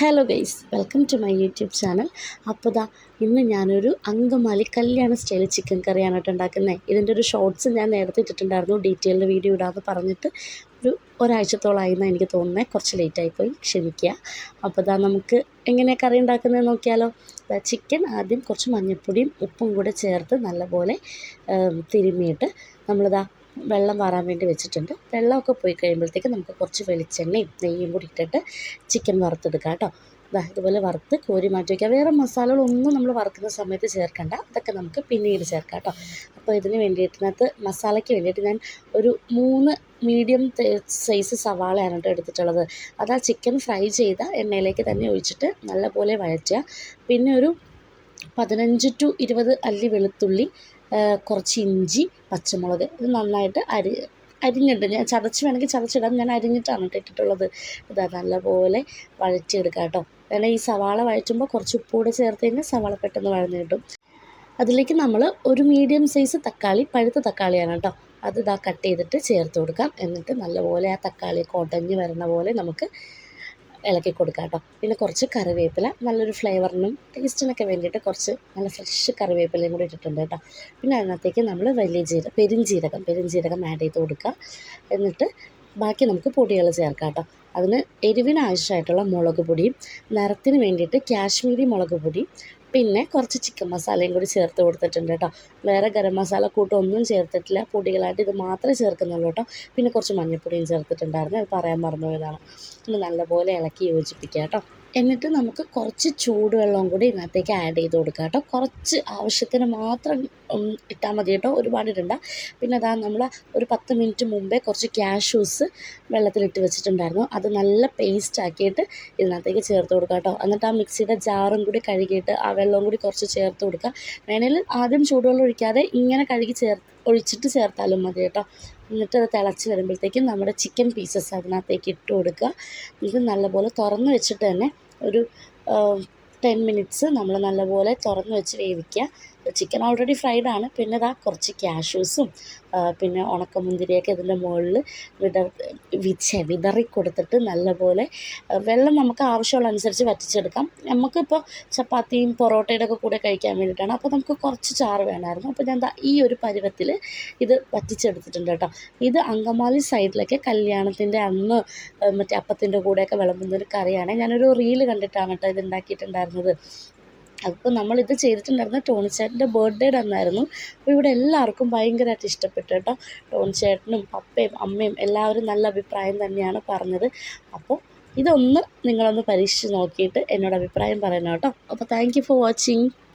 Hello guys, welcome to my YouTube channel. അപ്പോൾ ഇന്ന് ഞാനൊരു അങ്കമാലി കല്യാണ സ്റ്റൈൽ ചിക്കൻ കറിയാണ് കേട്ടോ ഉണ്ടാക്കുന്നത്. ഇതിൻ്റെ ഒരു ഷോർട്സ് ഞാൻ നേരത്തെ ഇട്ടിട്ടുണ്ടായിരുന്നു, ഡീറ്റെയിൽഡ് വീഡിയോ ഇടാമെന്ന് പറഞ്ഞിട്ട് ഒരാഴ്ചത്തോളമായിരുന്നാണ് എനിക്ക് തോന്നുന്നത്. കുറച്ച് ലേറ്റായിപ്പോയി, ക്ഷമിക്കുക. അപ്പോൾ നമുക്ക് എങ്ങനെയാണ് കറി ഉണ്ടാക്കുന്നത് നോക്കിയാലോ. ചിക്കൻ ആദ്യം കുറച്ച് മഞ്ഞൾപ്പൊടിയും ഉപ്പും കൂടെ ചേർത്ത് നല്ലപോലെ തിരുമ്മിയിട്ട് വെള്ളം വാറാൻ വേണ്ടി വെച്ചിട്ടുണ്ട്. വെള്ളമൊക്കെ പോയി കഴിയുമ്പോഴത്തേക്ക് നമുക്ക് കുറച്ച് വെളിച്ചെണ്ണയും നെയ്യും കൂടി ഇട്ടിട്ട് ചിക്കൻ വറുത്തെടുക്കാം കേട്ടോ. ഇതുപോലെ വറുത്ത് കോരി മാറ്റി വയ്ക്കുക. വേറെ മസാലകളൊന്നും നമ്മൾ വറുക്കുന്ന സമയത്ത് ചേർക്കണ്ട, അതൊക്കെ നമുക്ക് പിന്നീട് ചേർക്കാം കേട്ടോ. അപ്പോൾ ഇതിന് വേണ്ടിയിട്ട് മസാലയ്ക്ക് വേണ്ടിയിട്ട് ഞാൻ ഒരു 3 മീഡിയം സൈസ് സവാളയാണ് കേട്ടോ എടുത്തിട്ടുള്ളത്. അത് ആ ചിക്കൻ ഫ്രൈ ചെയ്ത എണ്ണയിലേക്ക് തന്നെ ഒഴിച്ചിട്ട് നല്ലപോലെ വഴറ്റുക. പിന്നെ ഒരു 15 to 20 അല്ലി വെളുത്തുള്ളി, കുറച്ച് ഇഞ്ചി, പച്ചമുളക് ഇത് നന്നായിട്ട് അരിഞ്ഞിട്ട് ഞാൻ വേണമെങ്കിൽ ചതച്ചിടാം. ഞാൻ അരിഞ്ഞിട്ടാണ് ഇട്ടിട്ടുള്ളത്. നല്ലപോലെ വഴറ്റിയെടുക്കാം കേട്ടോ. കാരണം ഈ സവാള വഴറ്റുമ്പോൾ കുറച്ച് ഉപ്പ് കൂടെ ചേർത്ത് കഴിഞ്ഞാൽ സവാള പെട്ടെന്ന് വഴന്ന് കിട്ടും. അതിലേക്ക് നമ്മൾ ഒരു മീഡിയം സൈസ് തക്കാളി, പഴുത്ത തക്കാളിയാണ് കേട്ടോ, അത് കട്ട് ചെയ്തിട്ട് ചേർത്ത് കൊടുക്കാം. എന്നിട്ട് നല്ലപോലെ ആ തക്കാളി കുടഞ്ഞ് വരുന്ന പോലെ നമുക്ക് ഇളക്കി കൊടുക്കാം കേട്ടോ. പിന്നെ കുറച്ച് കറിവേപ്പില, നല്ലൊരു ഫ്ലേവറിനും ടേസ്റ്റിനൊക്കെ വേണ്ടിയിട്ട് കുറച്ച് നല്ല ഫ്രഷ് കറിവേപ്പിലയും കൂടി ഇട്ടിട്ടുണ്ട് കേട്ടോ. പിന്നെ അതിനകത്തേക്ക് നമ്മൾ പെരിഞ്ജീരകം ആഡ് ചെയ്ത് കൊടുക്കുക. എന്നിട്ട് ബാക്കി നമുക്ക് പൊടികൾ ചേർക്കാം കേട്ടോ. അതിന് എരിവിന് ആവശ്യമായിട്ടുള്ള മുളക് പൊടിയും, നിറത്തിന് വേണ്ടിയിട്ട് കാശ്മീരി മുളക് പൊടി, പിന്നെ കുറച്ച് ചിക്കൻ മസാലയും കൂടി ചേർത്ത് കൊടുത്തിട്ടുണ്ട് കേട്ടോ. വേറെ ഗരം മസാല കൂട്ടൊന്നും ചേർത്തിട്ടില്ല, പൊടികളായിട്ട് ഇത് മാത്രമേ ചേർക്കുന്നുള്ളൂ കേട്ടോ. പിന്നെ കുറച്ച് മഞ്ഞൾപ്പൊടിയും ചേർത്തിട്ടുണ്ടായിരുന്നു, അത് പറയാൻ മറന്നുപോയതാണ്. ഒന്ന് നല്ലപോലെ ഇളക്കി യോജിപ്പിക്കുക കേട്ടോ. എന്നിട്ട് നമുക്ക് കുറച്ച് ചൂടുവെള്ളം കൂടി ഇതിനകത്തേക്ക് ആഡ് ചെയ്ത് കൊടുക്കുക കേട്ടോ. കുറച്ച് ആവശ്യത്തിന് മാത്രം ഇട്ടാൽ മതി കേട്ടോ, ഒരുപാട് ഇടണ്ട. പിന്നെ നമ്മൾ ഒരു 10 മിനിറ്റ് മുമ്പേ കുറച്ച് കാഷ്യൂസ് വെള്ളത്തിലിട്ട് വെച്ചിട്ടുണ്ടായിരുന്നു, അത് നല്ല പേസ്റ്റ് ആക്കിയിട്ട് ഇതിനകത്തേക്ക് ചേർത്ത് കൊടുക്കുക കേട്ടോ. എന്നിട്ട് ആ മിക്സിയുടെ ജാറും കൂടി കഴുകിയിട്ട് ആ വെള്ളവും കൂടി കുറച്ച് ചേർത്ത് കൊടുക്കുക. വേണമെങ്കിൽ ആദ്യം ചൂടുവെള്ളം ഒഴിക്കാതെ ഇങ്ങനെ ഒഴിച്ചിട്ട് ചേർത്താലും മതി കേട്ടോ. എന്നിട്ട് അത് തിളച്ച് വരുമ്പോഴത്തേക്കും നമ്മുടെ ചിക്കൻ പീസസ് അതിനകത്തേക്ക് ഇട്ട് കൊടുക്കുക. ഇത് നല്ലപോലെ തുറന്ന് വെച്ചിട്ട് തന്നെ ഒരു 10 മിനിറ്റ്സ് നമ്മൾ നല്ലപോലെ തുറന്ന് വെച്ച് വേവിക്കുക. ചിക്കൻ ഓൾറെഡി ഫ്രൈഡ് ആണ്. പിന്നെ കുറച്ച് കാഷ്യൂസും പിന്നെ ഉണക്കമുന്തിരിയൊക്കെ ഇതിൻ്റെ മുകളിൽ വിതറി കൊടുത്തിട്ട് നല്ലപോലെ വെള്ളം നമുക്ക് ആവശ്യമുള്ള അനുസരിച്ച് വറ്റിച്ചെടുക്കാം. നമുക്കിപ്പോൾ ചപ്പാത്തിയും പൊറോട്ടയുടെ ഒക്കെ കൂടെ കഴിക്കാൻ വേണ്ടിയിട്ടാണ്. അപ്പോൾ നമുക്ക് കുറച്ച് ചാറ് വേണമായിരുന്നു. അപ്പോൾ ഞാൻ ഈ ഒരു പരുവത്തിൽ ഇത് വറ്റിച്ചെടുത്തിട്ടുണ്ട് കേട്ടോ. ഇത് അങ്കമാലി സൈഡിലൊക്കെ കല്യാണത്തിൻ്റെ അന്ന് മറ്റേ അപ്പത്തിൻ്റെ കൂടെയൊക്കെ വിളമ്പുന്നൊരു കറിയാണ്. ഞാനൊരു റീല് കണ്ടിട്ടാണ് കേട്ടോ ഇത് ഉണ്ടാക്കിയിട്ടുണ്ടായിരുന്നത്. അപ്പോൾ നമ്മളിത് ചെയ്തിട്ടുണ്ടായിരുന്നത് ടോണിച്ചേട്ടൻ്റെ ബർത്ത്ഡേയുടെ അന്നായിരുന്നു. അപ്പോൾ ഇവിടെ എല്ലാവർക്കും ഭയങ്കരമായിട്ട് ഇഷ്ടപ്പെട്ടു കേട്ടോ. ടോണിച്ചേട്ടനും പപ്പയും അമ്മയും എല്ലാവരും നല്ല അഭിപ്രായം തന്നെയാണ് പറഞ്ഞത്. അപ്പോൾ ഇതൊന്ന് നിങ്ങളൊന്ന് പരീക്ഷിച്ച് നോക്കിയിട്ട് എന്നോട് അഭിപ്രായം പറയണം കേട്ടോ. അപ്പോൾ താങ്ക് യു ഫോർ വാച്ചിങ്.